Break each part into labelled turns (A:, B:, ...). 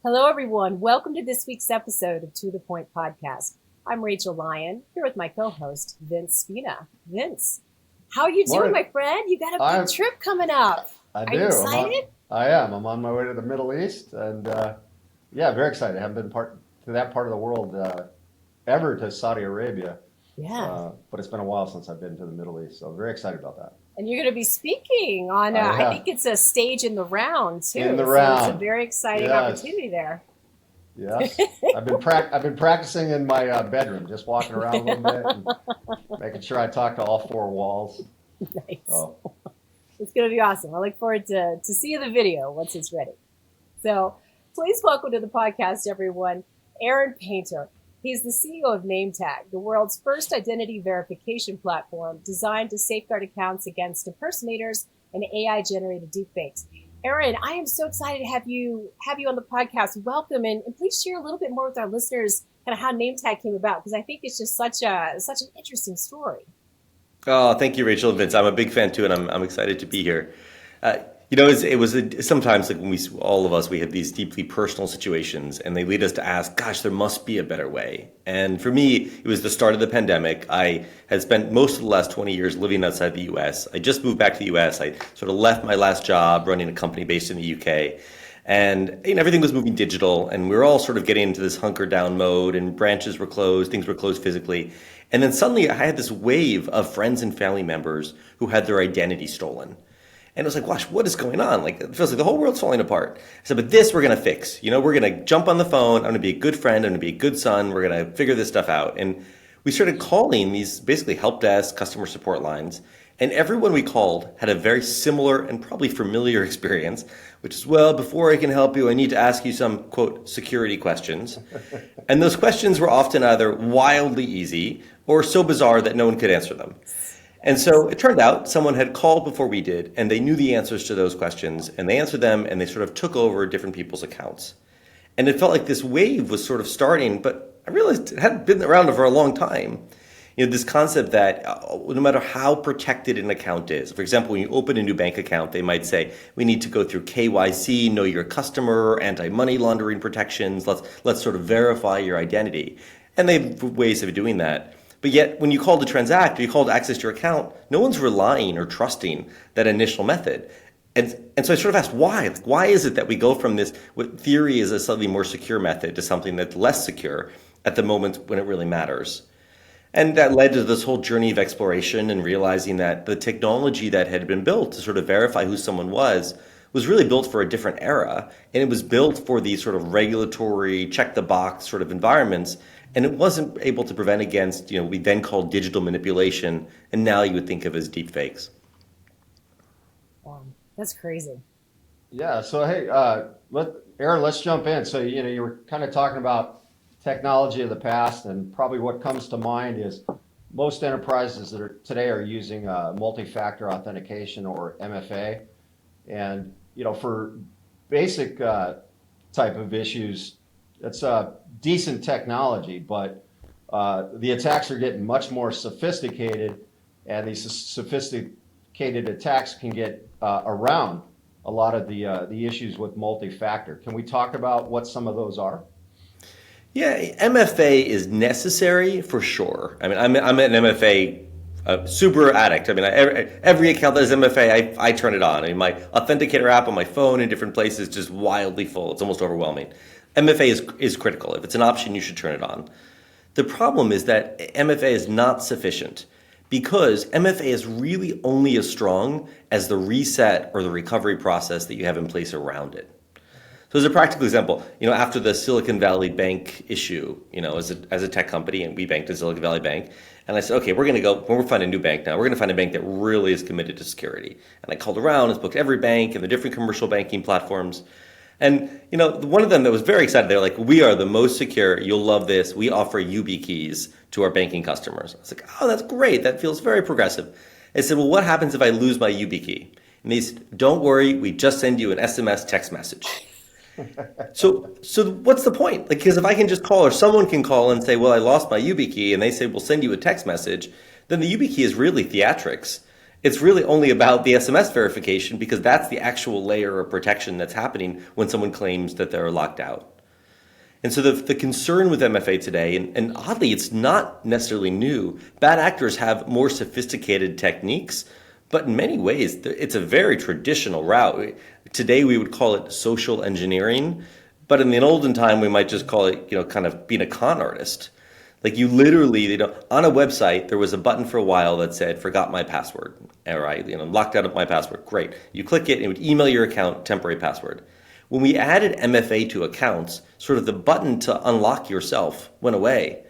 A: Hello, everyone. Welcome to this week's episode of To The Point Podcast. I'm Rachel Lyon, here with my co-host, Vince Spina. Vince, how are you doing, my friend? You got a big trip coming up.
B: I do.
A: Are you excited?
B: I am. I'm on my way to the Middle East, and very excited. I haven't been to that part of the world ever, to Saudi Arabia.
A: Yeah.
B: But it's been a while since I've been to the Middle East, so very excited about that.
A: And you're going to be speaking on, I think it's a stage in the round, too.
B: In the round.
A: So it's a very exciting opportunity there.
B: Yes. I've been practicing in my bedroom, just walking around a little bit and making sure I talk to all four walls.
A: Nice.
B: So.
A: It's going to be awesome. I look forward to seeing the video once it's ready. So please welcome to the podcast, everyone, Aaron Painter. He's the CEO of NameTag, the world's first identity verification platform designed to safeguard accounts against impersonators and AI-generated deepfakes. Aaron, I am so excited to have you on the podcast. Welcome, and please share a little bit more with our listeners kind of how NameTag came about, because I think it's just such an interesting story.
C: Oh, thank you, Rachel and Vince. I'm a big fan too, and I'm excited to be here. It was sometimes like when all of us have these deeply personal situations, and they lead us to ask, "Gosh, there must be a better way." And for me, it was the start of the pandemic. I had spent most of the last 20 years living outside the U.S. I just moved back to the U.S. I sort of left my last job running a company based in the U.K. And everything was moving digital, and we were all sort of getting into this hunker down mode, and branches were closed, things were closed physically. And then suddenly I had this wave of friends and family members who had their identity stolen. And it was like, gosh, what is going on? Like, it feels like the whole world's falling apart. I said, but this we're going to fix. We're going to jump on the phone. I'm going to be a good friend. I'm going to be a good son. We're going to figure this stuff out. And we started calling these basically help desk, customer support lines. And everyone we called had a very similar and probably familiar experience, which is, well, before I can help you, I need to ask you some, quote, security questions. And those questions were often either wildly easy or so bizarre that no one could answer them. And so it turned out someone had called before we did, and they knew the answers to those questions, and they answered them, and they sort of took over different people's accounts. And it felt like this wave was sort of starting, but I realized it hadn't been around for a long time. This concept that no matter how protected an account is, for example, when you open a new bank account, they might say, we need to go through KYC, know your customer, anti-money laundering protections, let's sort of verify your identity. And they have ways of doing that. But yet, when you call to transact or you call to access your account, no one's relying or trusting that initial method. And so I sort of asked why? Like, why is it that we go from this, what theory is a slightly more secure method, to something that's less secure at the moment when it really matters? And that led to this whole journey of exploration and realizing that the technology that had been built to sort of verify who someone was really built for a different era. And it was built for these sort of regulatory, check the box sort of environments. And it wasn't able to prevent against, we then called digital manipulation, and now you would think of as deep fakes.
A: Wow, that's crazy.
B: Yeah. So, hey, Aaron, let's jump in. So, you were kind of talking about technology of the past, and probably what comes to mind is most enterprises that today are using multi-factor authentication, or MFA. And, for basic type of issues, it's decent technology, but the attacks are getting much more sophisticated, and these sophisticated attacks can get around a lot of the issues with multi-factor. Can we talk about what some of those are?
C: Yeah, MFA is necessary for sure. I mean, I'm an MFA super addict. I mean, every account that has MFA, I turn it on. I mean, my Authenticator app on my phone in different places is just wildly full. It's almost overwhelming. MFA is critical. If it's an option, you should turn it on. The problem is that MFA is not sufficient, because MFA is really only as strong as the reset or the recovery process that you have in place around it. So as a practical example, after the Silicon Valley Bank issue, as a tech company, and we banked at Silicon Valley Bank, and I said, okay, we're going to go, when we're finding a new bank now, we're going to find a bank that really is committed to security. And I called around and spoke to every bank and the different commercial banking platforms. And, one of them that was very excited, they're like, we are the most secure. You'll love this. We offer YubiKeys to our banking customers. I was like, oh, that's great. That feels very progressive. I said, well, what happens if I lose my YubiKey? And they said, don't worry. We just send you an SMS text message. So what's the point? Because if I can just call, or someone can call and say, well, I lost my YubiKey, and they say, we'll send you a text message, then the YubiKey is really theatrics. It's really only about the SMS verification because that's the actual layer of protection that's happening when someone claims that they're locked out. And so the concern with MFA today, and oddly, it's not necessarily new. Bad actors have more sophisticated techniques, but in many ways, it's a very traditional route. Today, we would call it social engineering, but in the olden time, we might just call it, kind of being a con artist. Like you literally, on a website, there was a button for a while that said, forgot my password. All right, locked out of my password. Great. You click it, and it would email your account, temporary password. When we added MFA to accounts, sort of the button to unlock yourself went away.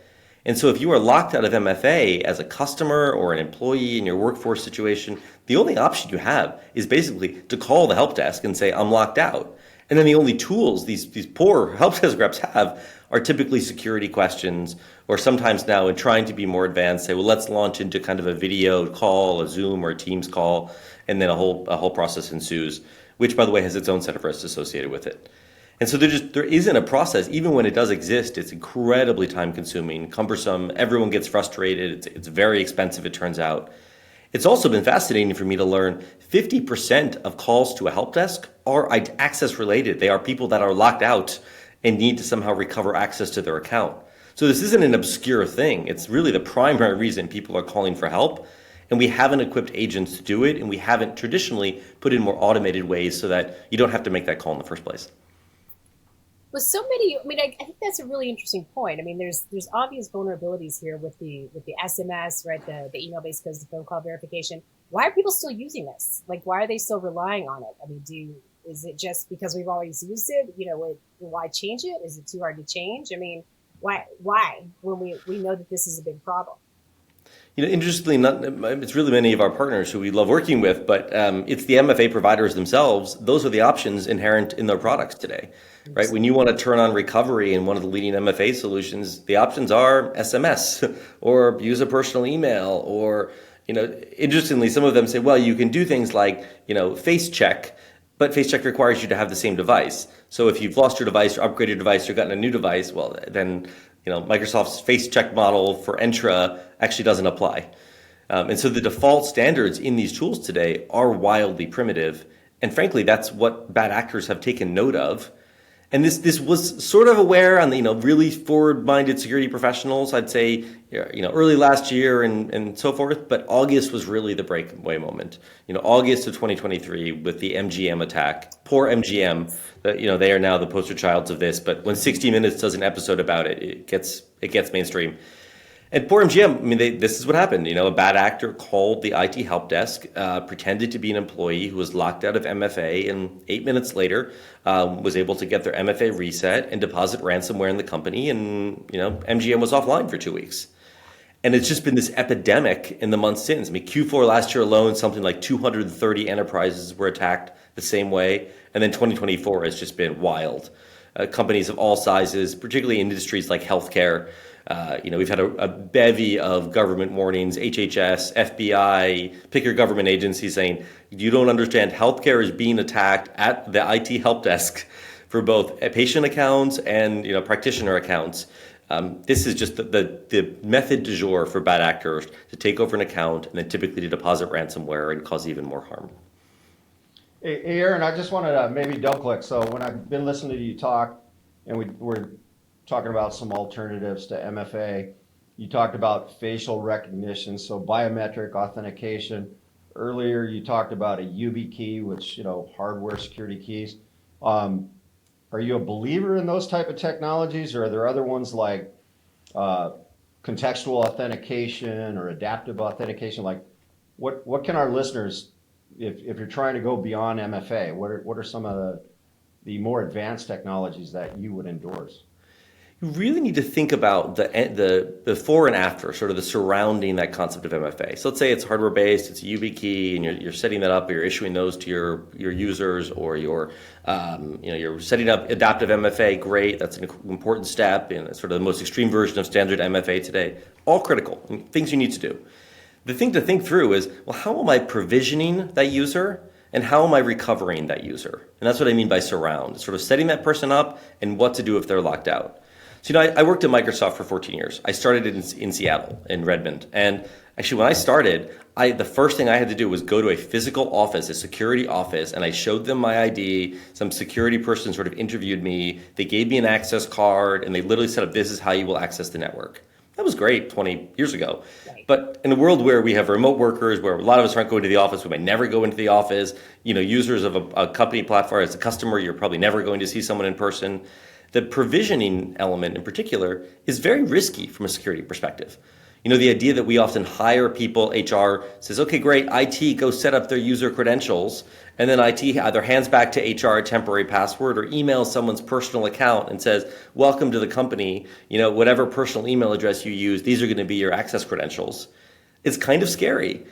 C: And so if you are locked out of MFA as a customer or an employee in your workforce situation, the only option you have is basically to call the help desk and say, I'm locked out. And then the only tools these poor help desk reps have are typically security questions, or sometimes now in trying to be more advanced, say, well, let's launch into kind of a video call, a Zoom or a Teams call, and then a whole process ensues, which, by the way, has its own set of risks associated with it. And so there isn't a process. Even when it does exist, it's incredibly time-consuming, cumbersome. Everyone gets frustrated. It's very expensive, it turns out. It's also been fascinating for me to learn 50% of calls to a help desk are access-related. They are people that are locked out and need to somehow recover access to their account. So this isn't an obscure thing. It's really the primary reason people are calling for help. And we haven't equipped agents to do it, and we haven't traditionally put in more automated ways so that you don't have to make that call in the first place.
A: With so many, I think that's a really interesting point. There's obvious vulnerabilities here with the SMS, right? The email-based because the phone call verification. Why are people still using this? Like, why are they still relying on it? Is it just because we've always used it? Why change it? Is it too hard to change? Why? When we know that this is a big problem.
C: Interestingly, it's really many of our partners who we love working with, but it's the MFA providers themselves. Those are the options inherent in their products today, right? When you want to turn on recovery in one of the leading MFA solutions, the options are SMS or use a personal email, or, interestingly, some of them say, well, you can do things like, face check, but face check requires you to have the same device. So if you've lost your device or upgraded your device or gotten a new device, well, then Microsoft's face check model for Entra actually doesn't apply. And so the default standards in these tools today are wildly primitive. And frankly, that's what bad actors have taken note of. And this was sort of aware on the, really forward-minded security professionals, I'd say, early last year and so forth. But August was really the breakaway moment. August of 2023 with the MGM attack. Poor MGM, they are now the poster childs of this. But when 60 Minutes does an episode about it, it gets mainstream. And poor MGM, this is what happened. A bad actor called the IT help desk, pretended to be an employee who was locked out of MFA, and 8 minutes later was able to get their MFA reset and deposit ransomware in the company. And, MGM was offline for 2 weeks. And it's just been this epidemic in the months since. Q4 last year alone, something like 230 enterprises were attacked the same way. And then 2024 has just been wild. Companies of all sizes, particularly in industries like healthcare. We've had a bevy of government warnings, HHS, FBI, pick your government agency saying, you don't understand, healthcare is being attacked at the IT help desk for both patient accounts and practitioner accounts. This is just the method du jour for bad actors to take over an account and then typically to deposit ransomware and cause even more harm.
B: Hey, Aaron, I just wanted to maybe double click. So when I've been listening to you talk, and we're talking about some alternatives to MFA, you talked about facial recognition, so biometric authentication. Earlier, you talked about a YubiKey, which, hardware security keys. Are you a believer in those type of technologies, or are there other ones like contextual authentication or adaptive authentication? Like, what can our listeners, if you're trying to go beyond MFA, what are some of the more advanced technologies that you would endorse?
C: You really need to think about the before and after, sort of the surrounding that concept of MFA. So let's say it's hardware based, it's a YubiKey, and you're setting that up, or you're issuing those to your users, or you're setting up adaptive MFA. Great, that's an important step in sort of the most extreme version of standard MFA today. All critical things you need to do. The thing to think through is, well, how am I provisioning that user? And how am I recovering that user? And that's what I mean by surround, sort of setting that person up and what to do if they're locked out. So, I worked at Microsoft for 14 years. I started in Seattle, in Redmond. And actually, when I started, the first thing I had to do was go to a physical office, a security office, and I showed them my ID. Some security person sort of interviewed me. They gave me an access card, and they literally said, this is how you will access the network. That was great 20 years ago.
A: Right.
C: But in a world where we have remote workers, where a lot of us aren't going to the office, we might never go into the office, users of a company platform, as a customer, you're probably never going to see someone in person. The provisioning element in particular is very risky from a security perspective. The idea that we often hire people, HR says, okay, great, IT, go set up their user credentials. And then IT either hands back to HR a temporary password or emails someone's personal account and says, welcome to the company, whatever personal email address you use, these are going to be your access credentials. It's kind of scary.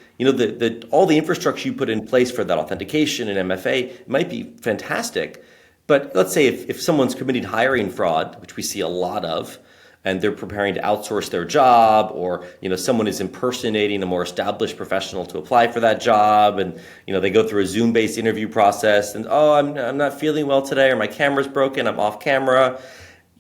C: All the infrastructure you put in place for that authentication and MFA might be fantastic. But let's say if someone's committing hiring fraud, which we see a lot of, and they're preparing to outsource their job, or someone is impersonating a more established professional to apply for that job, and they go through a Zoom-based interview process, and I'm not feeling well today, or my camera's broken, I'm off camera.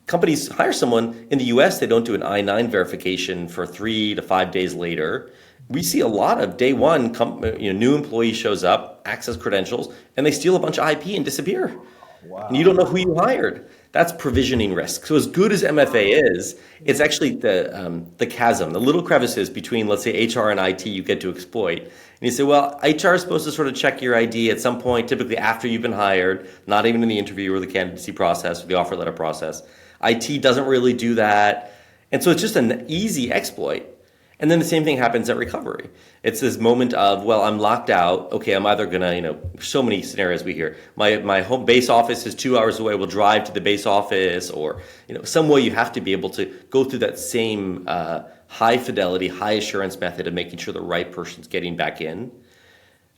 C: Companies hire someone in the U.S. They don't do an I-9 verification for 3 to 5 days later. We see a lot of day one, new employee shows up, access credentials, and they steal a bunch of IP and disappear.
B: Wow.
C: And you don't know who you hired. That's provisioning risk. So as good as MFA is, it's actually the chasm, the little crevices between, let's say, HR and IT you get to exploit. And you say, well, HR is supposed to sort of check your ID at some point, typically after you've been hired, not even in the interview or the candidacy process or the offer letter process. IT doesn't really do that. And so it's just an easy exploit. And then the same thing happens at recovery. It's this moment of, well, I'm locked out. Okay, I'm either gonna, so many scenarios we hear. My home base office is 2 hours away. We'll drive to the base office, or some way you have to be able to go through that same high fidelity, high assurance method of making sure the right person's getting back in.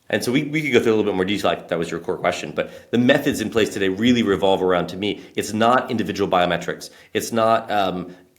C: And so we could go through a little bit more detail, like that was your core question, but the methods in place today really revolve around, to me, it's not individual biometrics. It's not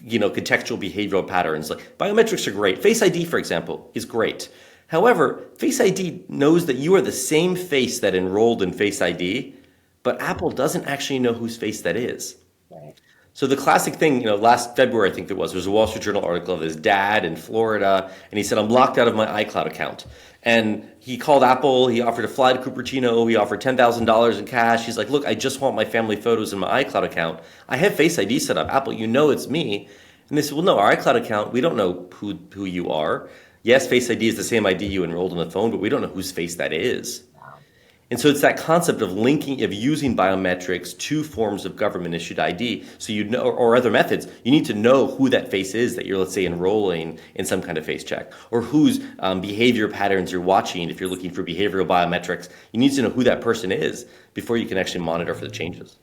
C: contextual behavioral patterns. Like biometrics are great. Face ID, for example, is great. However, Face ID knows that you are the same face that enrolled in Face ID, but Apple doesn't actually know whose face that is.
A: Right.
C: So the classic thing, last February, I think there was a Wall Street Journal article of his dad in Florida, and he said, I'm locked out of my iCloud account. And he called Apple, he offered to fly to Cupertino, he offered $10,000 in cash. He's like, look, I just want my family photos in my iCloud account. I have Face ID set up. Apple, it's me. And they said, well, no, our iCloud account, we don't know who you are. Yes, Face ID is the same ID you enrolled on the phone, but we don't know whose face that is. And so it's that concept of using biometrics to forms of government issued ID. So or other methods, you need to know who that face is that you're, let's say, enrolling in some kind of face check, or whose behavior patterns you're watching. If you're looking for behavioral biometrics, you need to know who that person is before you can actually monitor for the changes.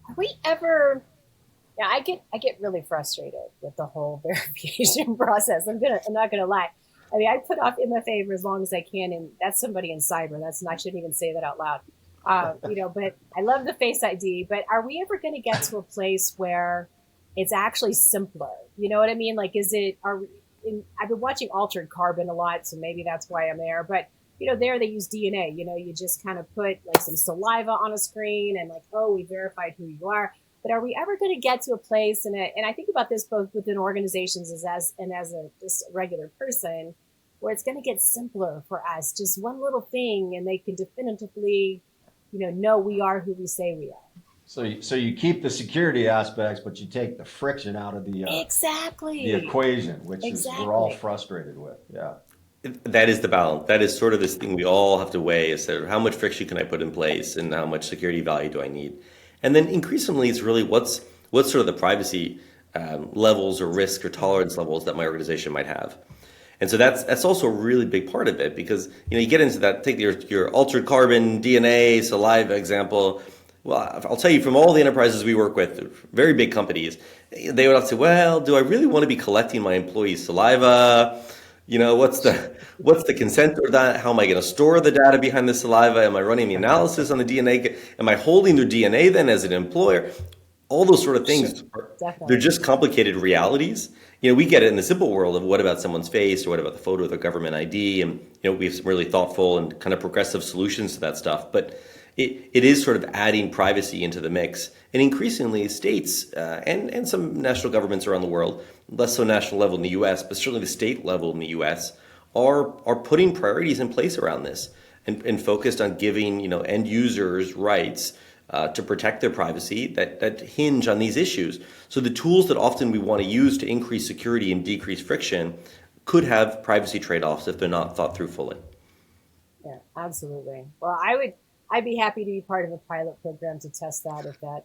A: Have we ever? Yeah, I get really frustrated with the whole verification process. I'm not gonna lie. I mean, I put off MFA for as long as I can, and that's somebody in cyber. I shouldn't even say that out loud. But I love the Face ID. But are we ever going to get to a place where it's actually simpler? You know what I mean? Like, I've been watching Altered Carbon a lot, so maybe that's why I'm there. But there they use DNA. You just kind of put like some saliva on a screen, and like, oh, we verified who you are. But are we ever going to get to a place, and I think about this both within organizations as a just a regular person, where it's going to get simpler for us, just one little thing, and they can definitively, know we are who we say we are.
B: So you keep the security aspects, but you take the friction out of the equation, which is we're all frustrated with. Yeah.
C: That is the balance. That is sort of this thing we all have to weigh: is sort of how much friction can I put in place, and how much security value do I need? And then increasingly, it's really what's sort of the privacy levels or risk or tolerance levels that my organization might have. And so that's also a really big part of it, because you get into that. Take your altered carbon, DNA, saliva example. Well, I'll tell you, from all the enterprises we work with, very big companies, they would have to say, well, do I really want to be collecting my employees' saliva? What's the consent or that? How am I going to store the data behind the saliva? Am I running the analysis on the DNA? Am I holding their DNA then as an employer? All those sort of things, they're just complicated realities. We get it in the simple world of what about someone's face, or what about the photo of their government ID, and we have some really thoughtful and kind of progressive solutions to that stuff. But it is sort of adding privacy into the mix. And increasingly, states and some national governments around the world, less so national level in the U.S., but certainly the state level in the U.S., are putting priorities in place around this and focused on giving end users rights to protect their privacy that hinge on these issues. So the tools that often we want to use to increase security and decrease friction could have privacy trade-offs if they're not thought through fully.
A: Yeah, absolutely. Well, I'd be happy to be part of a pilot program to test that if that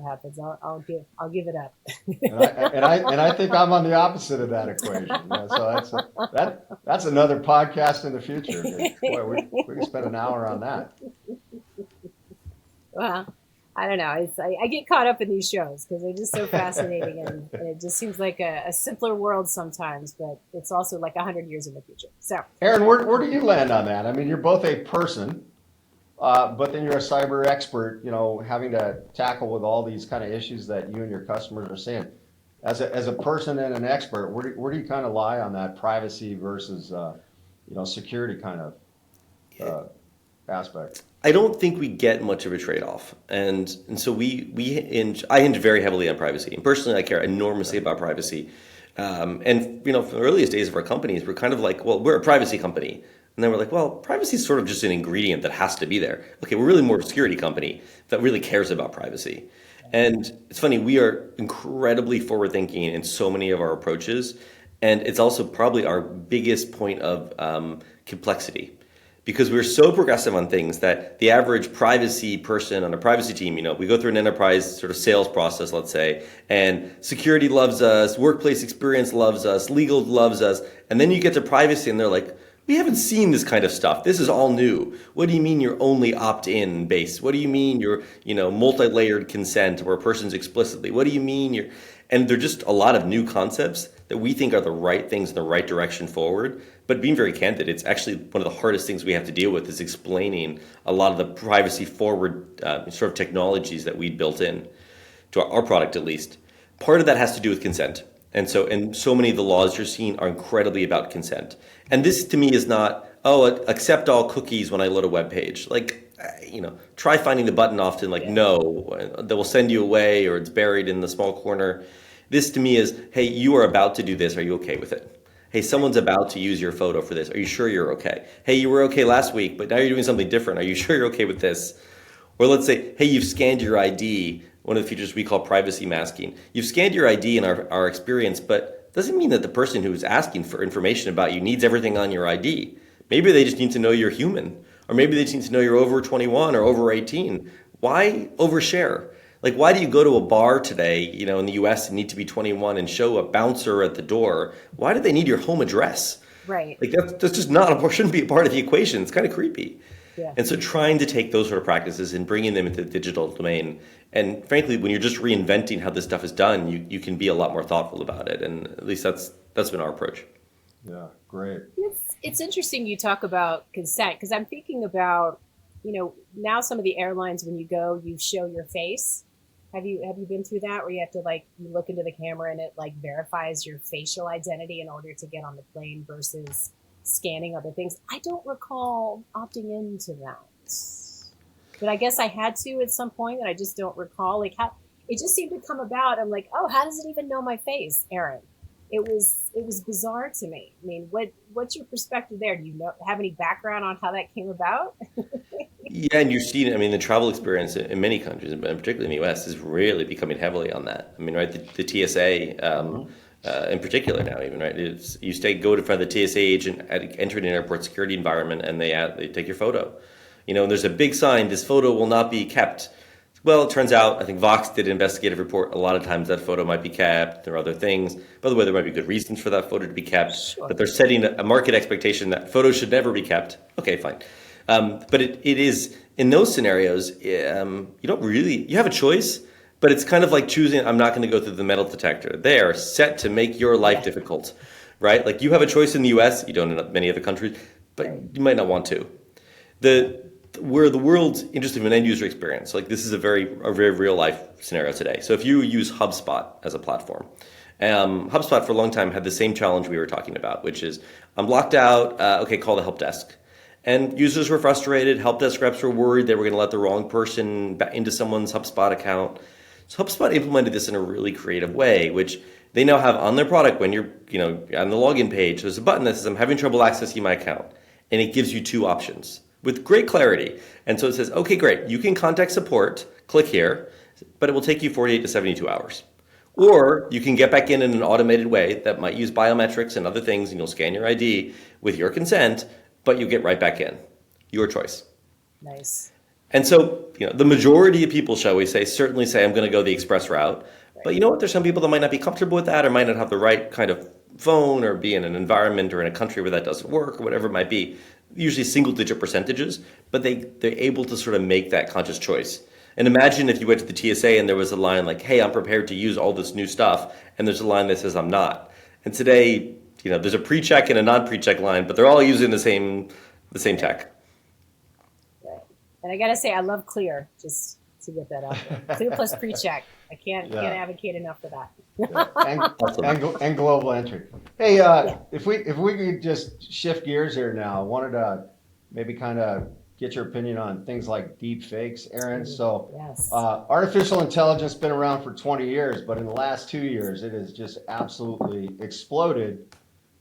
A: happens. I'll give it up.
B: And I think I'm on the opposite of that equation. So that's another podcast in the future. Boy, we can spend an hour on that.
A: Well, I don't know. I get caught up in these shows because they're just so fascinating, and it just seems like a simpler world sometimes, but it's also like 100 years in the future. So,
B: Aaron, where do you land on that? I mean, you're both a person, but then you're a cyber expert, having to tackle with all these kind of issues that you and your customers are seeing. As a person and an expert, where do you kind of lie on that privacy versus, security kind of aspect?
C: I don't think we get much of a trade-off, and so I hinge very heavily on privacy, and personally, I care enormously about privacy. And from the earliest days of our companies, we're kind of like, well, we're a privacy company, and then we're like, well, privacy is sort of just an ingredient that has to be there. Okay, we're really more of a security company that really cares about privacy. And it's funny, we are incredibly forward-thinking in so many of our approaches, and it's also probably our biggest point of complexity. Because we're so progressive on things that the average privacy person on a privacy team, we go through an enterprise sort of sales process, let's say, and security loves us, workplace experience loves us, legal loves us, and then you get to privacy and they're like, we haven't seen this kind of stuff. This is all new. What do you mean you're only opt-in based? What do you mean you're, multi-layered consent where a person's explicitly? What do you mean you're... And they're just a lot of new concepts that we think are the right things in the right direction forward. But being very candid, it's actually one of the hardest things we have to deal with is explaining a lot of the privacy forward sort of technologies that we built in to our product, at least. Part of that has to do with consent. And so many of the laws you're seeing are incredibly about consent. And this to me is not, accept all cookies when I load a web page. Try finding the button often no, that will send you away or it's buried in the small corner. This to me is, hey, you are about to do this. Are you okay with it? Hey, someone's about to use your photo for this. Are you sure you're okay? Hey, you were okay last week, but now you're doing something different. Are you sure you're okay with this? Or let's say, hey, you've scanned your ID, one of the features we call privacy masking. You've scanned your ID in our experience, but doesn't mean that the person who's asking for information about you needs everything on your ID. Maybe they just need to know you're human. Or maybe they just need to know you're over 21 or over 18. Why overshare? Why do you go to a bar today, in the US and need to be 21 and show a bouncer at the door? Why do they need your home address?
A: right.
C: That's just shouldn't be a part of the equation. It's kind of creepy.
A: Yeah.
C: And so trying to take those sort of practices and bringing them into the digital domain. And frankly, when you're just reinventing how this stuff is done, you can be a lot more thoughtful about it. And at least that's been our approach.
B: Yeah, great.
A: It's interesting you talk about consent because I'm thinking about, now some of the airlines, when you go, you show your face. Have you been through that where you have to you look into the camera and it verifies your facial identity in order to get on the plane versus scanning other things? I don't recall opting into that, but I guess I had to at some point, and I just don't recall how it just seemed to come about. I'm like, oh, how does it even know my face, Aaron? It was bizarre to me. I mean, what's your perspective there? Do you have any background on how that came about?
C: Yeah, and you're seeing, the travel experience in many countries, and particularly in the US, is really becoming heavily on that. Right, the TSA in particular now, even, right? Go to front of the TSA agent entering an airport security environment, and they take your photo. And there's a big sign: this photo will not be kept. Well, it turns out, I think Vox did an investigative report. A lot of times that photo might be kept. There are other things. By the way, there might be good reasons for that photo to be kept. Sure. But they're setting a market expectation that photos should never be kept. Okay, fine. But it is, in those scenarios, you have a choice, but it's kind of like choosing, I'm not going to go through the metal detector. They are set to make your life difficult, right? You have a choice in the US, you don't in many other countries, but you might not want to. Where the world's interested in an end user experience, this is a very real life scenario today. So if you use HubSpot as a platform, HubSpot for a long time had the same challenge we were talking about, which is I'm locked out. Okay, call the help desk. And users were frustrated. Help desk reps were worried they were going to let the wrong person into someone's HubSpot account. So HubSpot implemented this in a really creative way, which they now have on their product when you're, on the login page. There's a button that says, I'm having trouble accessing my account. And it gives you two options with great clarity. And so it says, okay, great. You can contact support, click here, but it will take you 48 to 72 hours. Or you can get back in an automated way that might use biometrics and other things, and you'll scan your ID with your consent, but you get right back in. Your choice.
A: Nice.
C: And so, the majority of people, shall we say, certainly say, I'm going to go the express route. Right. But you know what? There's some people that might not be comfortable with that or might not have the right kind of phone or be in an environment or in a country where that doesn't work or whatever it might be. Usually single-digit percentages, but they're able to sort of make that conscious choice. And imagine if you went to the TSA and there was a line like, hey, I'm prepared to use all this new stuff, and there's a line that says I'm not. And today, there's a pre-check and a non-pre-check line, but they're all using the same tech.
A: Right. And I got to say, I love Clear, just to get that out there. Clear plus pre-check. I can't advocate enough for that.
B: And global entry. Hey, if we could just shift gears here now, I wanted to maybe kind of get your opinion on things like deep fakes, Aaron. So
A: yes.
B: Artificial intelligence has been around for 20 years, but in the last 2 years, it has just absolutely exploded.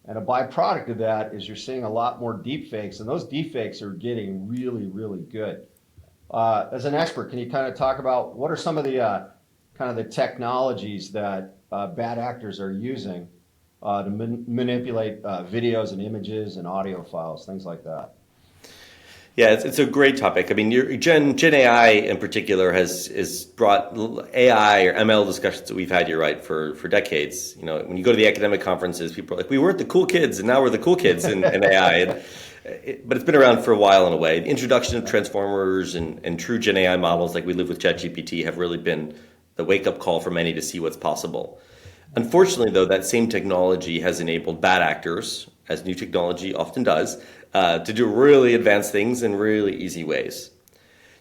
B: And a byproduct of that is you're seeing a lot more deep fakes, and those deep fakes are getting really, really good. As an expert, can you kind of talk about what are some of the kind of the technologies that bad actors are using to manipulate videos and images and audio files, things like that?
C: Yeah, it's a great topic. I mean, Gen AI in particular has brought AI or ML discussions that we've had, you're right, for decades. When you go to the academic conferences, people are like, we weren't the cool kids, and now we're the cool kids in AI. But it's been around for a while in a way. The introduction of transformers and true Gen AI models like we live with ChatGPT have really been the wake-up call for many to see what's possible. Unfortunately, though, that same technology has enabled bad actors, as new technology often does, to do really advanced things in really easy ways.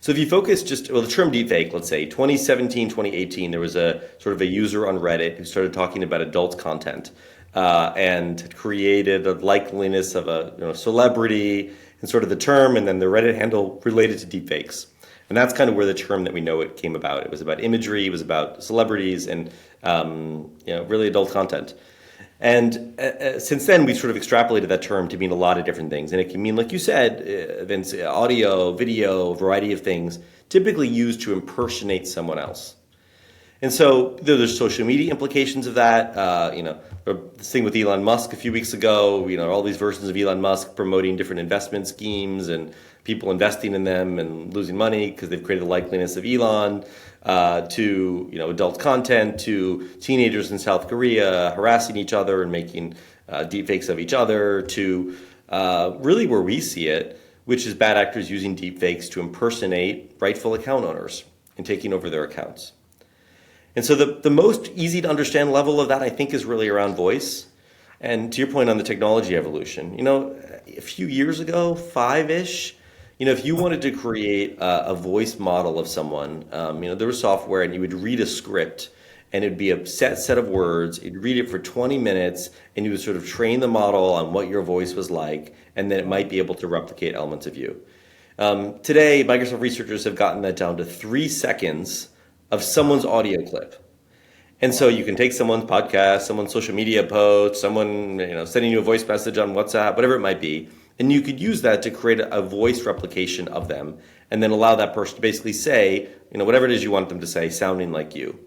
C: So if you focus the term deepfake, let's say 2017, 2018, there was a sort of a user on Reddit who started talking about adult content and created a likeliness of a celebrity and sort of the term, and then the Reddit handle related to deepfakes. And that's kind of where the term that we know it came about. It was about imagery, it was about celebrities, and really adult content. And since then, we've sort of extrapolated that term to mean a lot of different things. And it can mean, like you said, Vince, audio, video, a variety of things, typically used to impersonate someone else. And so there's social media implications of that. This thing with Elon Musk a few weeks ago, all these versions of Elon Musk promoting different investment schemes and people investing in them and losing money because they've created the likeliness of Elon, to adult content, to teenagers in South Korea harassing each other and making deepfakes of each other, to really where we see it, which is bad actors using deepfakes to impersonate rightful account owners and taking over their accounts. And so the most easy to understand level of that, I think, is really around voice. And to your point on the technology evolution, a few years ago, 5-ish, if you wanted to create a voice model of someone, there was software and you would read a script and it'd be a set of words. You'd read it for 20 minutes and you would sort of train the model on what your voice was like, and then it might be able to replicate elements of you. Today, Microsoft researchers have gotten that down to 3 seconds of someone's audio clip. And so you can take someone's podcast, someone's social media post, someone sending you a voice message on WhatsApp, whatever it might be, and you could use that to create a voice replication of them and then allow that person to basically say, whatever it is you want them to say, sounding like you.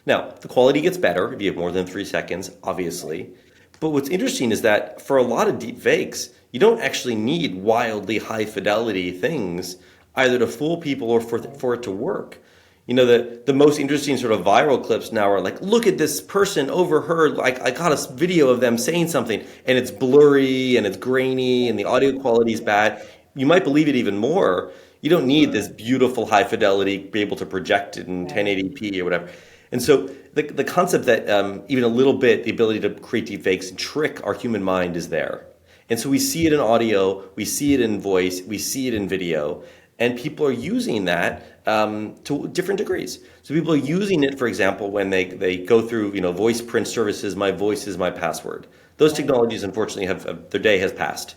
C: Now, the quality gets better if you have more than 3 seconds, obviously. But what's interesting is that for a lot of deep fakes, you don't actually need wildly high fidelity things either to fool people or for it to work. The most interesting sort of viral clips now are like, look at this person overheard, like I got a video of them saying something and it's blurry and it's grainy and the audio quality is bad. You might believe it even more. You don't need this beautiful high fidelity, be able to project it in 1080p or whatever. And so the concept that even a little bit, the ability to create deepfakes and trick our human mind is there. And so we see it in audio, we see it in voice, we see it in video. And people are using that to different degrees. So people are using it, for example, when they go through, voice print services, my voice is my password. Those technologies, unfortunately, their day has passed.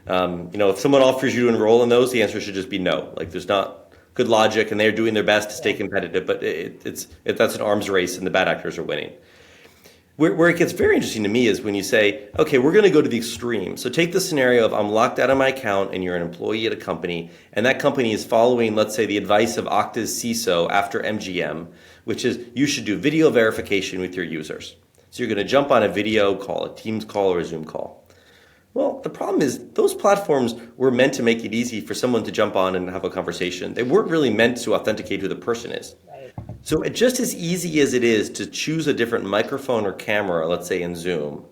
C: If someone offers you to enroll in those, the answer should just be no. Like there's not good logic, and they're doing their best to stay competitive, but that's an arms race, and the bad actors are winning. Where it gets very interesting to me is when you say, okay, we're going to go to the extreme. So take the scenario of I'm locked out of my account and you're an employee at a company, and that company is following, let's say, the advice of Okta's CISO after MGM, which is you should do video verification with your users. So you're going to jump on a video call, a Teams call or a Zoom call. Well, the problem is those platforms were meant to make it easy for someone to jump on and have a conversation. They weren't really meant to authenticate who the person is.
A: Right.
C: So just as easy as it is to choose a different microphone or camera, let's say in Zoom,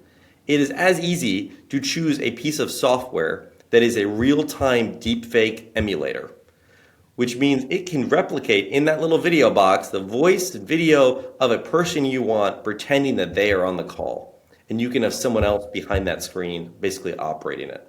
C: it is as easy to choose a piece of software that is a real-time deepfake emulator, which means it can replicate in that little video box the voice and video of a person you want pretending that they are on the call. And you can have someone else behind that screen basically operating it.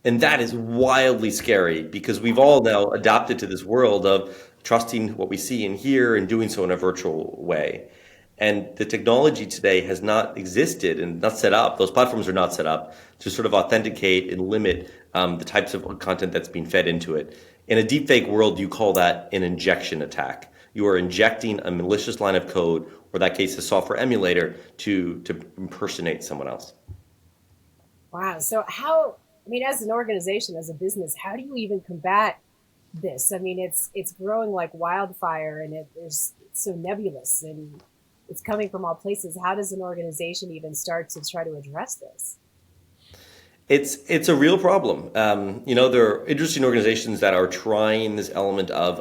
C: And that is wildly scary because we've all now adapted to this world of trusting what we see and hear and doing so in a virtual way. And the technology today has not existed and not set up, those platforms are not set up to sort of authenticate and limit the types of content that's being fed into it. In a deepfake world, you call that an injection attack. You are injecting a malicious line of code, or in that case, a software emulator, to impersonate someone else.
A: Wow. So as an organization, as a business, how do you even combat this? I mean, it's growing like wildfire, and it's so nebulous, and it's coming from all places. How does an organization even start to try to address this?
C: It's a real problem. There are interesting organizations that are trying this element of,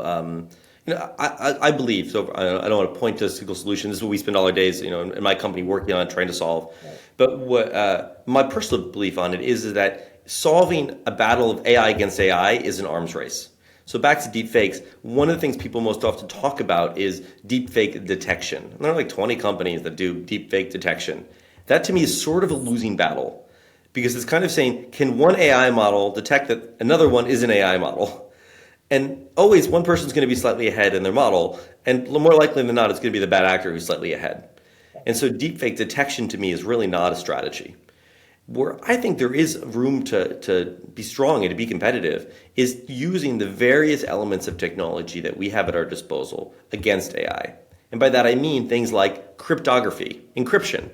C: I believe, so I don't want to point to a single solution. This is what we spend all our days, in my company working on, trying to solve. Right. But what my personal belief on it is that solving a battle of AI against AI is an arms race. So back to deepfakes, one of the things people most often talk about is deepfake detection. And there are like 20 companies that do deepfake detection. That to me is sort of a losing battle because it's kind of saying, can one AI model detect that another one is an AI model? And always one person's going to be slightly ahead in their model, and more likely than not, it's going to be the bad actor who's slightly ahead. And so deepfake detection to me is really not a strategy. Where I think there is room to be strong and to be competitive is using the various elements of technology that we have at our disposal against AI. And by that I mean things like cryptography, encryption,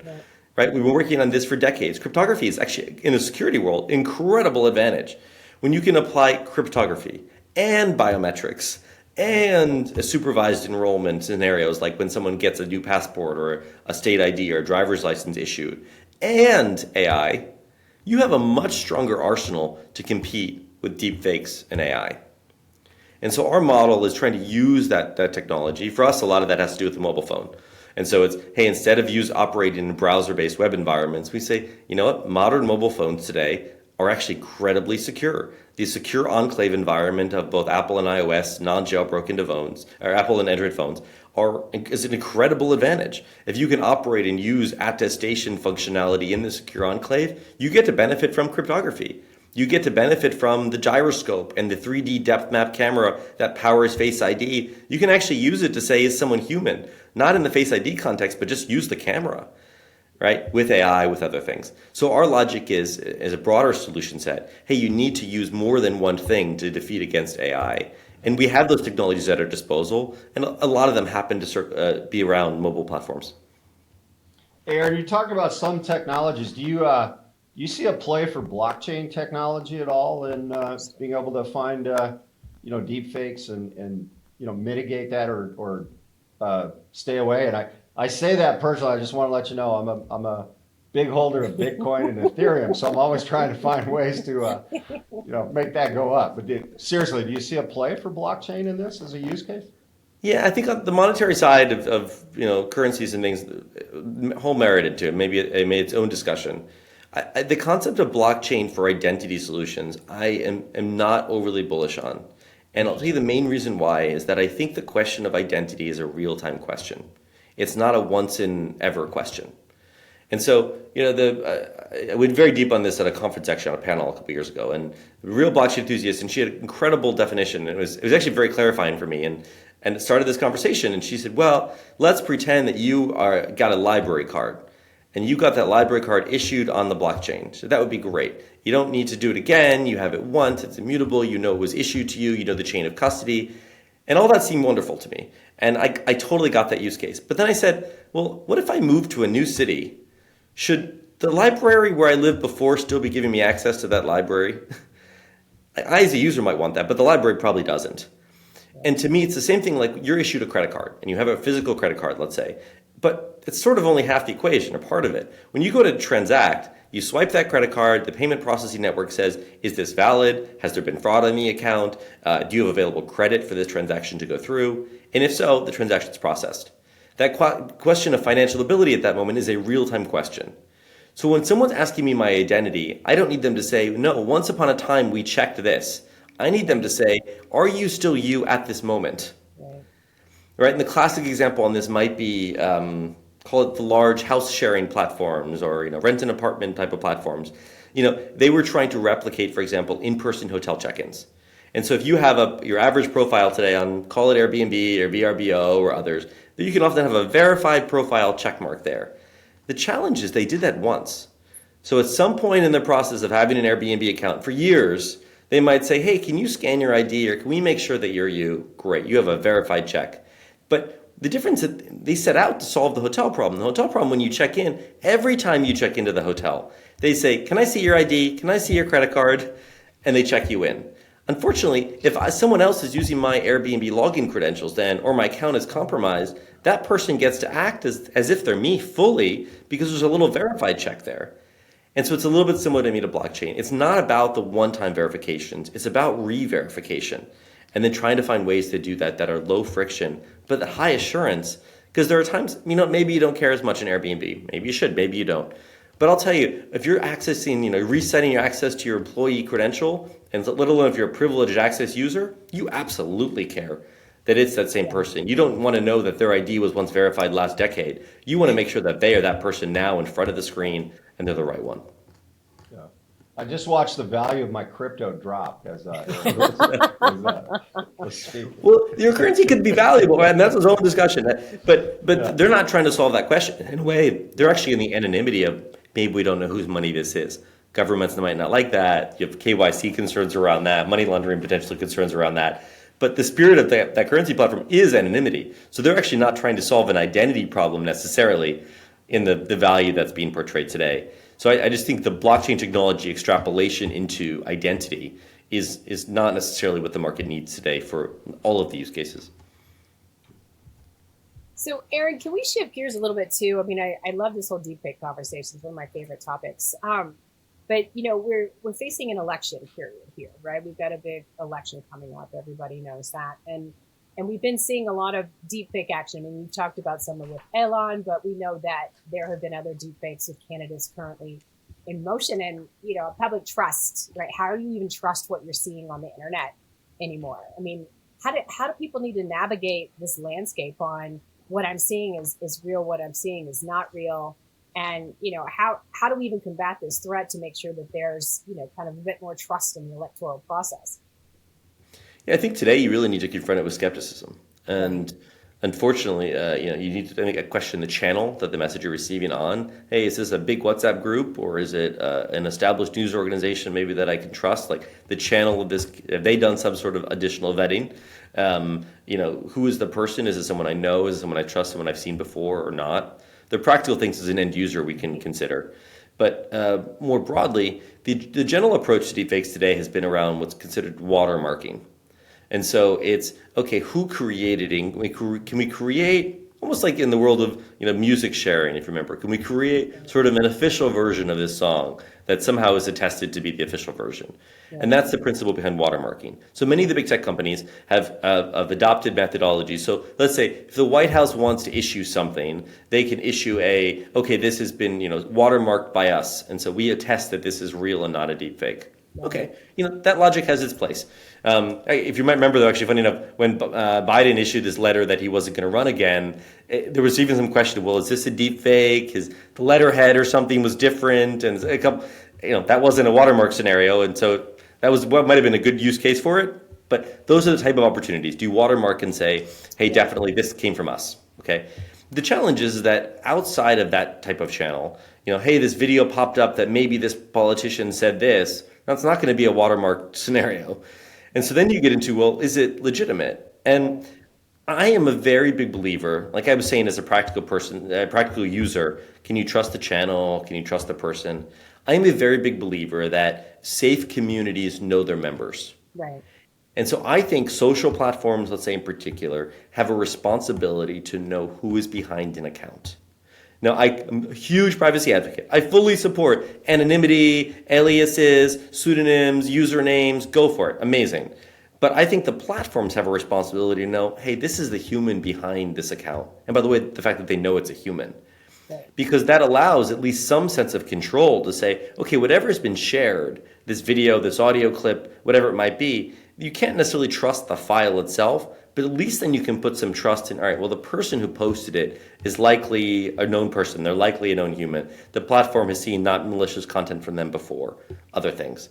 C: right? We've been working on this for decades. Cryptography is actually, in the security world, incredible advantage. When you can apply cryptography and biometrics and a supervised enrollment scenarios, like when someone gets a new passport or a state ID or a driver's license issued, and AI, you have a much stronger arsenal to compete with deepfakes and AI. And so our model is trying to use that technology. For us, a lot of that has to do with the mobile phone. And so it's, hey, instead of operating in browser-based web environments, we say, you know what, modern mobile phones today are actually incredibly secure. The secure enclave environment of both Apple and iOS, non-jailbroken phones, or Apple and Android phones, is an incredible advantage. If you can operate and use attestation functionality in the secure enclave, you get to benefit from cryptography. You get to benefit from the gyroscope and the 3D depth map camera that powers Face ID. You can actually use it to say, is someone human? Not in the Face ID context, but just use the camera, right? With AI, with other things. So our logic is a broader solution set. Hey, you need to use more than one thing to defeat against AI. And we have those technologies at our disposal, and a lot of them happen to be around mobile platforms.
B: Aaron, you talked about some technologies. Do you see a play for blockchain technology at all in being able to find deep fakes and mitigate that or stay away? And I say that personally. I just want to let you know I'm a big holder of Bitcoin and Ethereum, so I'm always trying to find ways to make that go up. But seriously, do you see a play for blockchain in this as a use case?
C: Yeah, I think on the monetary side of currencies and things, whole merited to it. Maybe it made its own discussion. The concept of blockchain for identity solutions, I am not overly bullish on. And I'll tell you the main reason why is that I think the question of identity is a real-time question. It's not a once-in-ever question. And so, I went very deep on this at a conference, actually, on a panel a couple years ago, and a real blockchain enthusiast, and she had an incredible definition. It was actually very clarifying for me, and it started this conversation, and she said, well, let's pretend that you got a library card, and you got that library card issued on the blockchain. So that would be great. You don't need to do it again. You have it once, it's immutable, you know it was issued to you, you know the chain of custody. And all that seemed wonderful to me. And I totally got that use case. But then I said, well, what if I move to a new city? Should the library where I lived before still be giving me access to that library? I, as a user, might want that, but the library probably doesn't. And to me, it's the same thing like you're issued a credit card and you have a physical credit card, let's say, but it's sort of only half the equation or part of it. When you go to transact, you swipe that credit card, the payment processing network says, is this valid? Has there been fraud on the account? Do you have available credit for this transaction to go through? And if so, the transaction's processed. That question of financial ability at that moment is a real-time question. So when someone's asking me my identity, I don't need them to say, no, once upon a time we checked this. I need them to say, are you still you at this moment? Right? And the classic example on this might be, call it the large house sharing platforms or rent an apartment type of platforms. They were trying to replicate, for example, in-person hotel check-ins. And so if you have your average profile today on, call it Airbnb or VRBO or others, you can often have a verified profile checkmark there. The challenge is they did that once. So at some point in the process of having an Airbnb account for years, they might say, hey, can you scan your ID or can we make sure that you're you? Great, you have a verified check. But the difference is they set out to solve the hotel problem. The hotel problem, when you check in, every time you check into the hotel, they say, can I see your ID? Can I see your credit card? And they check you in. Unfortunately, if someone else is using my Airbnb login credentials then, or my account is compromised, that person gets to act as if they're me fully because there's a little verified check there. And so it's a little bit similar to me to blockchain. It's not about the one-time verifications. It's about re-verification. And then trying to find ways to do that are low friction, but high assurance. Because there are times, maybe you don't care as much in Airbnb. Maybe you should, maybe you don't. But I'll tell you, if you're accessing, resetting your access to your employee credential, and let alone if you're a privileged access user, you absolutely care that it's that same person. You don't want to know that their ID was once verified last decade. You want to make sure that they are that person now in front of the screen and they're the right one.
B: Yeah. I just watched the value of my crypto drop as
C: well, your currency could be valuable, and that's its own discussion. But
B: Yeah.
C: they're not trying to solve that question. In a way, they're actually in the anonymity of maybe we don't know whose money this is. Governments might not like that. You have KYC concerns around that, money laundering potentially concerns around that. But the spirit of that currency platform is anonymity. So they're actually not trying to solve an identity problem necessarily in the value that's being portrayed today. So I just think the blockchain technology extrapolation into identity is not necessarily what the market needs today for all of the use cases.
A: So, Aaron, can we shift gears a little bit too? I mean, I love this whole deepfake conversation. It's one of my favorite topics. But we're facing an election period here, right? We've got a big election coming up. Everybody knows that, and we've been seeing a lot of deepfake action. And you talked about some with Elon, but we know that there have been other deepfakes of candidates currently in motion. And public trust, right? How do you even trust what you're seeing on the internet anymore? I mean, how do people need to navigate this landscape on what I'm seeing is real, what I'm seeing is not real? And, how do we even combat this threat to make sure that there's, kind of a bit more trust in the electoral process?
C: Yeah, I think today you really need to confront it with skepticism. And unfortunately, you need to question the channel that the message you're receiving on. Hey, is this a big WhatsApp group or is it an established news organization maybe that I can trust? Like the channel of this, have they done some sort of additional vetting? Who is the person? Is it someone I know? Is it someone I trust, someone I've seen before or not? The practical things as an end user we can consider. But more broadly, the general approach to deepfakes today has been around what's considered watermarking. And so it's, okay, who created it? Can we create, almost like in the world of music sharing, if you remember, can we create sort of an official version of this song that somehow is attested to be the official version? Yeah. And that's the principle behind watermarking. So many of the big tech companies have adopted methodologies. So let's say if the White House wants to issue something, they can issue okay, this has been watermarked by us. And so we attest that this is real and not a deepfake. Okay, that logic has its place. If you might remember, though, actually, funny enough, when Biden issued this letter that he wasn't going to run again, there was even some question, well, is this a deep fake? The letterhead or something was different, and a couple, that wasn't a watermark scenario, and so that was what might have been a good use case for it. But those are the type of opportunities. Do you watermark and say, hey, definitely this came from us, okay? The challenge is that outside of that type of channel, hey, this video popped up that maybe this politician said this. That's not going to be a watermark scenario. And so then you get into, well, is it legitimate? And I am a very big believer, like I was saying, as a practical person, a practical user, can you trust the channel? Can you trust the person? I am a very big believer that safe communities know their members.
A: Right.
C: And so I think social platforms, let's say in particular, have a responsibility to know who is behind an account. Now, I'm a huge privacy advocate. I fully support anonymity, aliases, pseudonyms, usernames, go for it. Amazing. But I think the platforms have a responsibility to know, hey, this is the human behind this account. And by the way, the fact that they know it's a human.
A: Right.
C: Because that allows at least some sense of control to say, okay, whatever has been shared, this video, this audio clip, whatever it might be, you can't necessarily trust the file itself, but at least then you can put some trust in, all right, well, the person who posted it is likely a known person. They're likely a known human. The platform has seen not malicious content from them before, other things.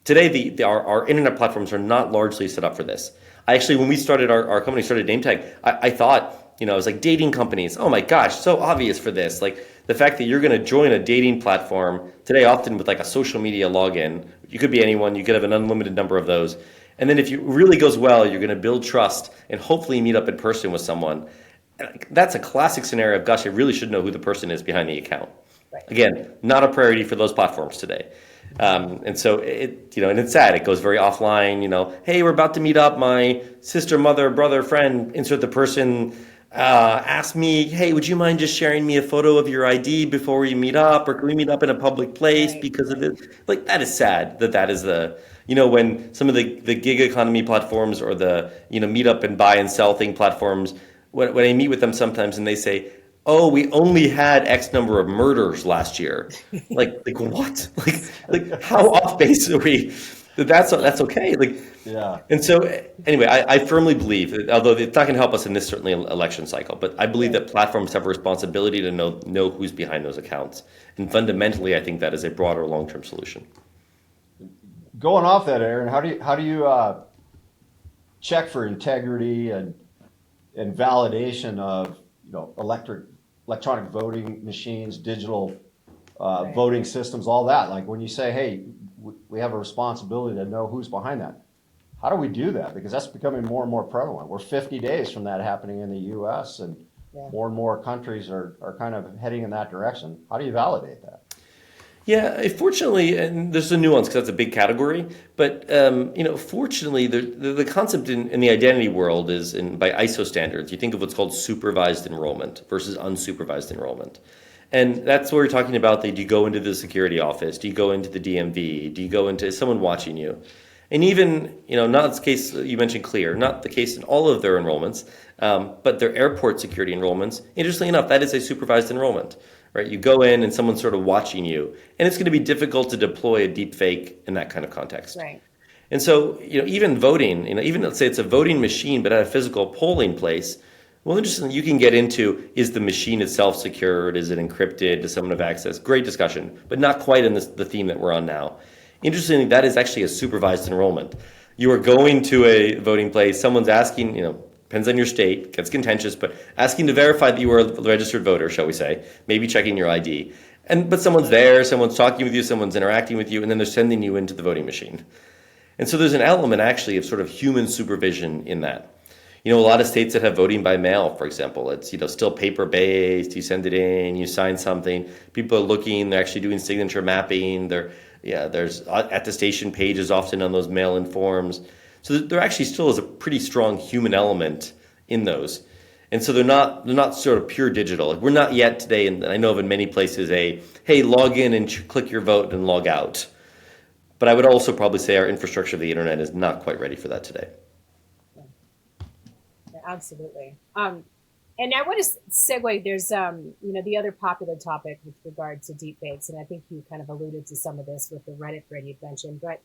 C: Today, our internet platforms are not largely set up for this. When we started, our company started NameTag, I thought, I was like, dating companies, oh my gosh, so obvious for this. Like the fact that you're going to join a dating platform today, often with like a social media login, you could be anyone, you could have an unlimited number of those. And then if it really goes well, you're going to build trust and hopefully meet up in person with someone. That's a classic scenario of, gosh, I really should know who the person is behind the account.
A: Right.
C: Again, not a priority for those platforms today. And so and it's sad. It goes very offline, hey, we're about to meet up. My sister, mother, brother, friend, insert the person, asked me, hey, would you mind just sharing me a photo of your ID before we meet up? Or can we meet up in a public place because of this? Like, that is sad that is the, when some of the gig economy platforms or the, meet up and buy and sell thing platforms, when I meet with them sometimes and they say, oh, we only had X number of murders last year. Like what? Like how off base are we? That's okay.
B: Yeah.
C: And so anyway, I firmly believe that, although it's not going to help us in this certainly election cycle, but I believe that platforms have a responsibility to know who's behind those accounts. And fundamentally, I think that is a broader long-term solution.
B: Going off that, Aaron, how do you check for integrity and validation of electronic voting machines, digital voting systems, all that? Like when you say, hey, we have a responsibility to know who's behind that. How do we do that? Because that's becoming more and more prevalent. We're 50 days from that happening in the U.S. and more and more countries are kind of heading in that direction. How do you validate that?
C: Yeah, fortunately, and there's a nuance because that's a big category, but fortunately, the concept in the identity world is, by ISO standards, you think of what's called supervised enrollment versus unsupervised enrollment. And that's what we're talking about. Do you go into the security office? Do you go into the DMV? Do you go into someone watching you? And even, not the case, you mentioned Clear, not the case in all of their enrollments, but their airport security enrollments. Interestingly enough, that is a supervised enrollment. Right? You go in and someone's sort of watching you, and it's going to be difficult to deploy a deep fake in that kind of context.
A: Right.
C: And so, even voting, even let's say it's a voting machine, but at a physical polling place, well, interestingly, you can get into, is the machine itself secured? Is it encrypted? Does someone have access? Great discussion, but not quite in the theme that we're on now. Interestingly, that is actually a supervised enrollment. You are going to a voting place, someone's asking, depends on your state, gets contentious, but asking to verify that you are a registered voter, shall we say, maybe checking your ID. But someone's there, someone's talking with you, someone's interacting with you, and then they're sending you into the voting machine. And so there's an element actually of sort of human supervision in that. A lot of states that have voting by mail, for example, it's still paper-based, you send it in, you sign something, people are looking, they're actually doing signature mapping, there's attestation pages often on those mail-in forms. So there actually still is a pretty strong human element in those. And so they're not sort of pure digital. We're not yet today, and I know of in many places, hey, log in and click your vote and log out. But I would also probably say our infrastructure of the internet is not quite ready for that today.
A: Yeah, absolutely. And I want to segue, there's, the other popular topic with regard to deepfakes, and I think you kind of alluded to some of this with the Reddit thread you'd mentioned, but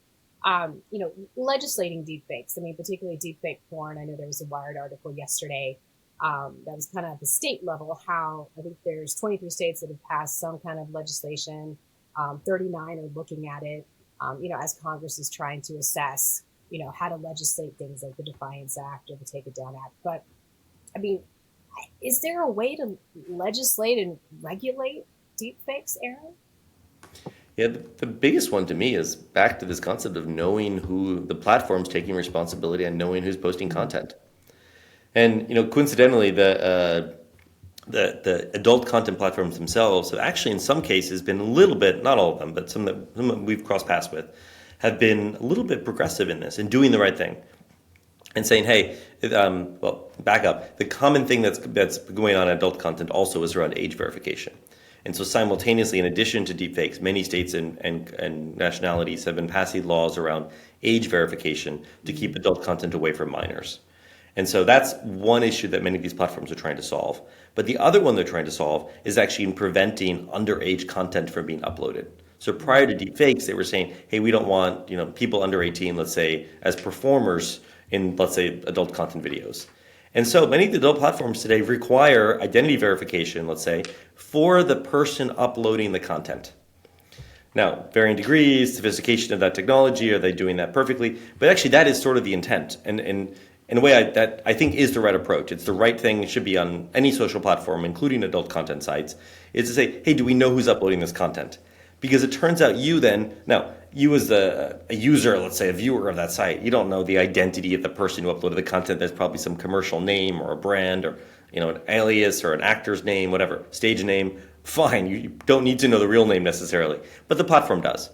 A: legislating deepfakes. I mean, particularly deepfake porn. I know there was a Wired article yesterday that was kind of at the state level, how I think there's 23 states that have passed some kind of legislation. 39 are looking at it, as Congress is trying to assess, how to legislate things like the Defiance Act or the Take It Down Act. But I mean, Is there a way to legislate and regulate deepfakes, Aaron?
C: Yeah, the biggest one to me is back to this concept of knowing who the platform's taking responsibility and knowing who's posting content. And coincidentally, the adult content platforms themselves have actually, in some cases, been a little bit, not all of them, but some that we've crossed paths with, have been a little bit progressive in this and doing the right thing and saying, hey, well, back up. The common thing that's going on in adult content also is around age verification. And so simultaneously, in addition to deepfakes, many states and nationalities have been passing laws around age verification to keep adult content away from minors. And so that's one issue that many of these platforms are trying to solve. But the other one they're trying to solve is actually in preventing underage content from being uploaded. So prior to deepfakes, they were saying, hey, we don't want people under 18, let's say, as performers in, let's say, adult content videos. And so many of the adult platforms today require identity verification, let's say, for the person uploading the content. Now, varying degrees, sophistication of that technology, are they doing that perfectly? But actually, that is sort of the intent. And in a way, that I think is the right approach. It's the right thing. It should be on any social platform, including adult content sites, is to say, hey, do we know who's uploading this content? Because it turns out you as a user, let's say a viewer of that site, you don't know the identity of the person who uploaded the content. There's probably some commercial name or a brand or an alias or an actor's name, whatever, stage name. Fine, you don't need to know the real name necessarily, but the platform does.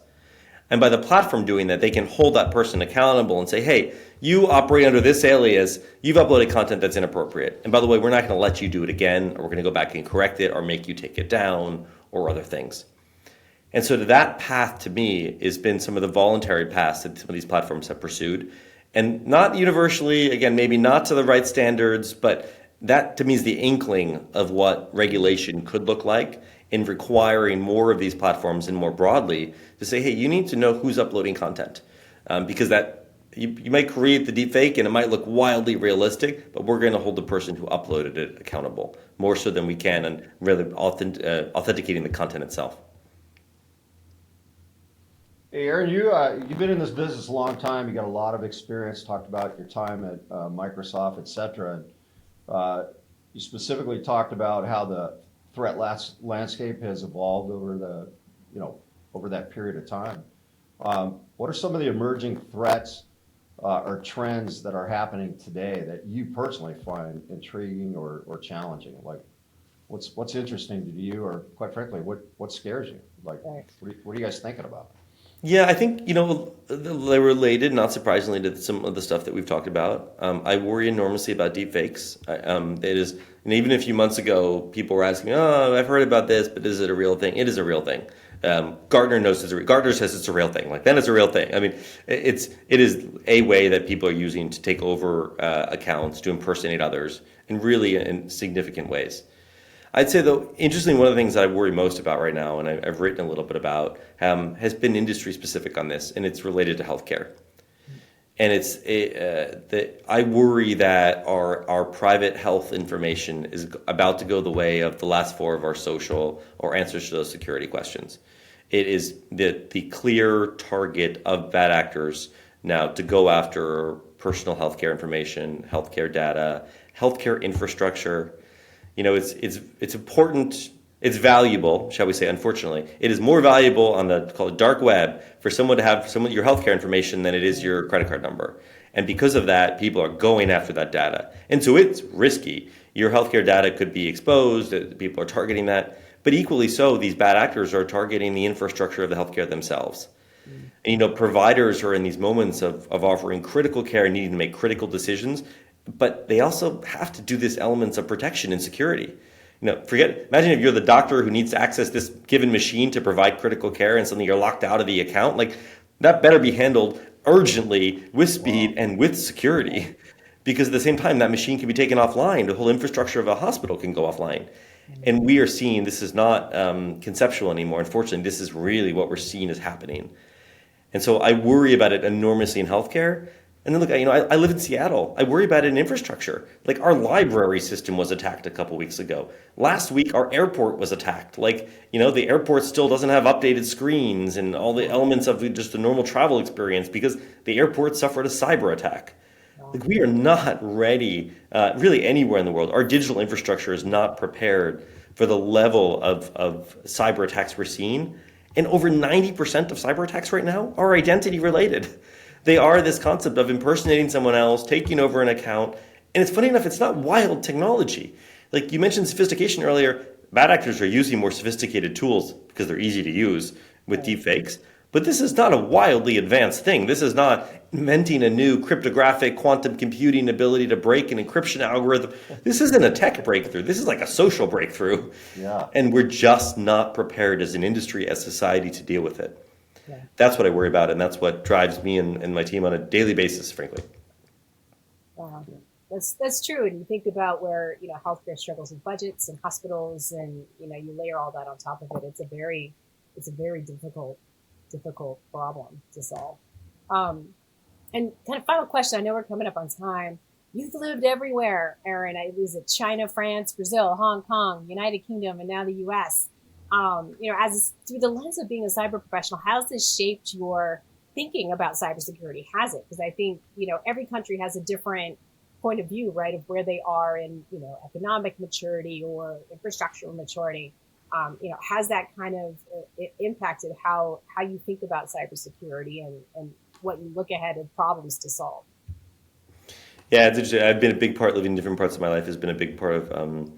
C: And by the platform doing that, they can hold that person accountable and say, hey, you operate under this alias, you've uploaded content that's inappropriate. And by the way, we're not going to let you do it again, or we're going to go back and correct it or make you take it down or other things. And so that path to me has been some of the voluntary paths that some of these platforms have pursued. And not universally, again, maybe not to the right standards, but that to me is the inkling of what regulation could look like in requiring more of these platforms and more broadly to say, hey, you need to know who's uploading content. Because that you might create the deepfake and it might look wildly realistic, but we're going to hold the person who uploaded it accountable more so than we can and really authenticating the content itself.
B: Hey, Aaron, you've been in this business a long time. You got a lot of experience. Talked about your time at Microsoft, et cetera. You specifically talked about how the threat landscape has evolved over over that period of time. What are some of the emerging threats or trends that are happening today that you personally find intriguing or challenging? Like, what's interesting to you, or quite frankly, what scares you? Like,
A: Right.
B: what are you guys thinking about?
C: Yeah, I think, they're related, not surprisingly, to some of the stuff that we've talked about. I worry enormously about deepfakes. It is, and even a few months ago, people were asking, oh, I've heard about this, but is it a real thing? It is a real thing. Gartner says it's a real thing. Like, then it's a real thing. I mean, it is a way that people are using to take over accounts, to impersonate others, and really in significant ways. I'd say, though, interestingly, one of the things that I worry most about right now, and I've written a little bit about, has been industry specific on this, and it's related to healthcare. And I worry that our private health information is about to go the way of the last four of our social or answers to those security questions. It is the clear target of bad actors now to go after personal healthcare information, healthcare data, healthcare infrastructure. It's important, it's valuable, shall we say, unfortunately. It is more valuable on the called dark web for someone to have your healthcare information than it is your credit card number. And because of that, people are going after that data. And so it's risky. Your healthcare data could be exposed, people are targeting that. But equally so, these bad actors are targeting the infrastructure of the healthcare themselves. And, providers are in these moments of offering critical care and needing to make critical decisions, but they also have to do these elements of protection and security. Imagine if you're the doctor who needs to access this given machine to provide critical care and suddenly you're locked out of the account. Like, that better be handled urgently, with speed, and with security. Because at the same time, that machine can be taken offline. The whole infrastructure of a hospital can go offline. And we are seeing this is not conceptual anymore. Unfortunately, this is really what we're seeing is happening. And so I worry about it enormously in healthcare. And then look, I live in Seattle. I worry about it in infrastructure. Like, our library system was attacked a couple weeks ago. Last week, our airport was attacked. Like, the airport still doesn't have updated screens and all the elements of just the normal travel experience because the airport suffered a cyber attack. Like we are not ready, really anywhere in the world. Our digital infrastructure is not prepared for the level of cyber attacks we're seeing. And over 90% of cyber attacks right now are identity related. They are this concept of impersonating someone else, taking over an account. And it's funny enough, it's not wild technology. Like you mentioned sophistication earlier, bad actors are using more sophisticated tools because they're easy to use with deepfakes. But this is not a wildly advanced thing. This is not inventing a new cryptographic quantum computing ability to break an encryption algorithm. This isn't a tech breakthrough. This is like a social breakthrough.
B: Yeah.
C: And we're just not prepared as an industry, as society to deal with it.
A: Yeah.
C: That's what I worry about. And that's what drives me and my team on a daily basis, frankly.
A: Wow. That's true. And you think about where, healthcare struggles with budgets and hospitals and, you layer all that on top of it. It's a very difficult problem to solve. And kind of final question, I know we're coming up on time. You've lived everywhere, Aaron. I was at China, France, Brazil, Hong Kong, United Kingdom, and now the US. As through the lens of being a cyber professional, how's this shaped your thinking about cybersecurity? Has it? Because I think, every country has a different point of view, right, of where they are in, economic maturity or infrastructural maturity. Has that kind of impacted how you think about cybersecurity and what you look ahead of problems to solve?
C: Yeah, it's interesting. I've been a big part, living in different parts of my life has been a big part of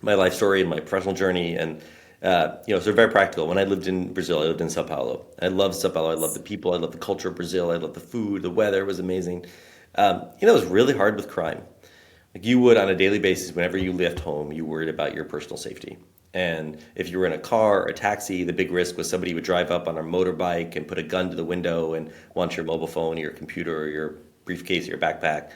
C: my life story and my professional journey. And, so they're very practical. When I lived in Brazil, I lived in Sao Paulo. I love Sao Paulo. I love the people. I love the culture of Brazil. I love the food. The weather was amazing. It was really hard with crime. Like you would on a daily basis, whenever you left home, you worried about your personal safety. And if you were in a car or a taxi, the big risk was somebody would drive up on a motorbike and put a gun to the window and want your mobile phone or your computer or your briefcase or your backpack.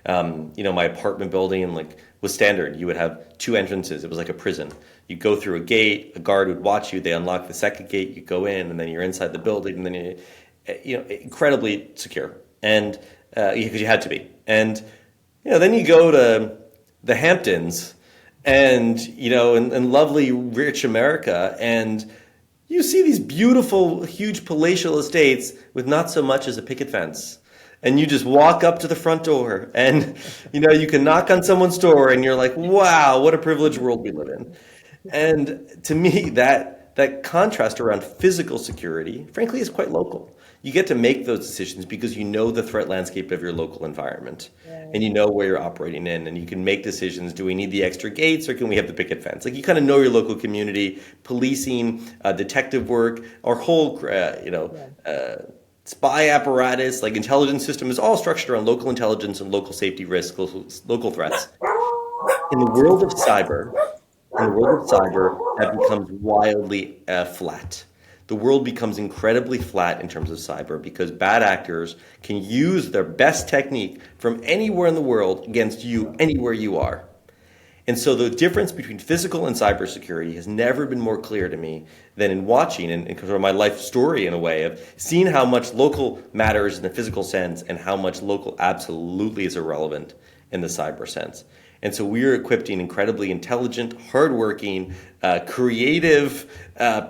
C: My apartment building was standard. You would have two entrances. It was like a prison. You go through a gate, a guard would watch you. They unlock the second gate, you go in, and then you're inside the building, and then incredibly secure. And because you had to be. And then you go to the Hamptons and in lovely rich America, and you see these beautiful huge palatial estates with not so much as a picket fence, and you just walk up to the front door and you can knock on someone's door and you're like, wow, what a privileged world we live in. And to me, that contrast around physical security frankly is quite local. You get to make those decisions because you know the threat landscape of your local environment, and you know where you're operating in, and you can make decisions. Do we need the extra gates or can we have the picket fence? Like you kind of know your local community, policing, detective work, our whole, spy apparatus, like intelligence system is all structured around local intelligence and local safety risks, local threats. In the world of cyber, that becomes wildly flat. The world becomes incredibly flat in terms of cyber because bad actors can use their best technique from anywhere in the world against you, anywhere you are. And so the difference between physical and cybersecurity has never been more clear to me than in watching and sort of my life story in a way of seeing how much local matters in the physical sense and how much local absolutely is irrelevant in the cyber sense. And so we're equipping incredibly intelligent, hardworking, creative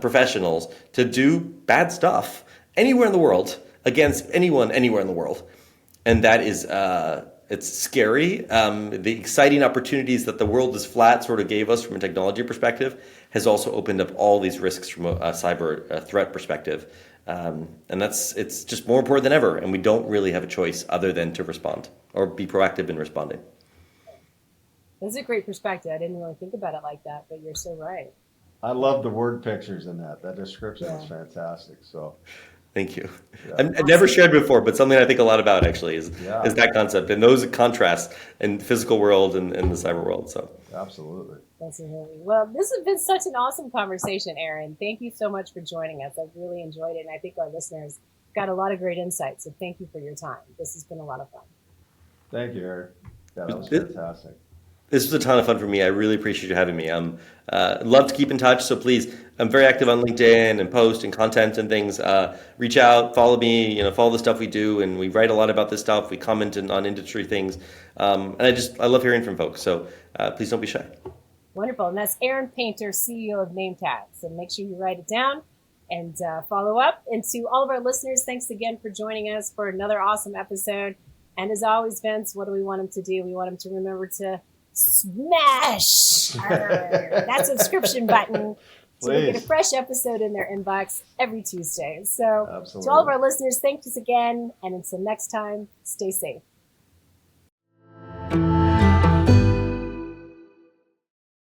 C: professionals to do bad stuff anywhere in the world against anyone, anywhere in the world. And that is, it's scary. The exciting opportunities that the world is flat sort of gave us from a technology perspective has also opened up all these risks from a cyber threat perspective. And it's just more important than ever. And we don't really have a choice other than to respond or be proactive in responding.
A: That's a great perspective. I didn't really think about it like that, but you're so right.
B: I love the word pictures in that. That description is fantastic. So,
C: thank you.
B: Yeah.
C: I've never shared before, but something I think a lot about actually is that concept and those contrasts in the physical world and the cyber world. So
B: absolutely.
A: Absolutely. Well, this has been such an awesome conversation, Aaron. Thank you so much for joining us. I've really enjoyed it, and I think our listeners got a lot of great insights. So thank you for your time. This has been a lot of fun.
B: Thank you, Eric. Yeah, that was fantastic.
C: This was a ton of fun for me. I really appreciate you having me. Love to keep in touch. So please, I'm very active on LinkedIn and post and content and things. Reach out, follow me, follow the stuff we do. And we write a lot about this stuff. We comment on industry things. And I love hearing from folks. So please don't be shy.
A: Wonderful. And that's Aaron Painter, CEO of NameTag. So make sure you write it down and follow up. And to all of our listeners, thanks again for joining us for another awesome episode. And as always, Vince, what do we want them to do? We want them to remember to smash that subscription button so they get a fresh episode in their inbox every Tuesday. So
B: Absolutely.
A: to all of our listeners, thank you again. And until next time, stay safe.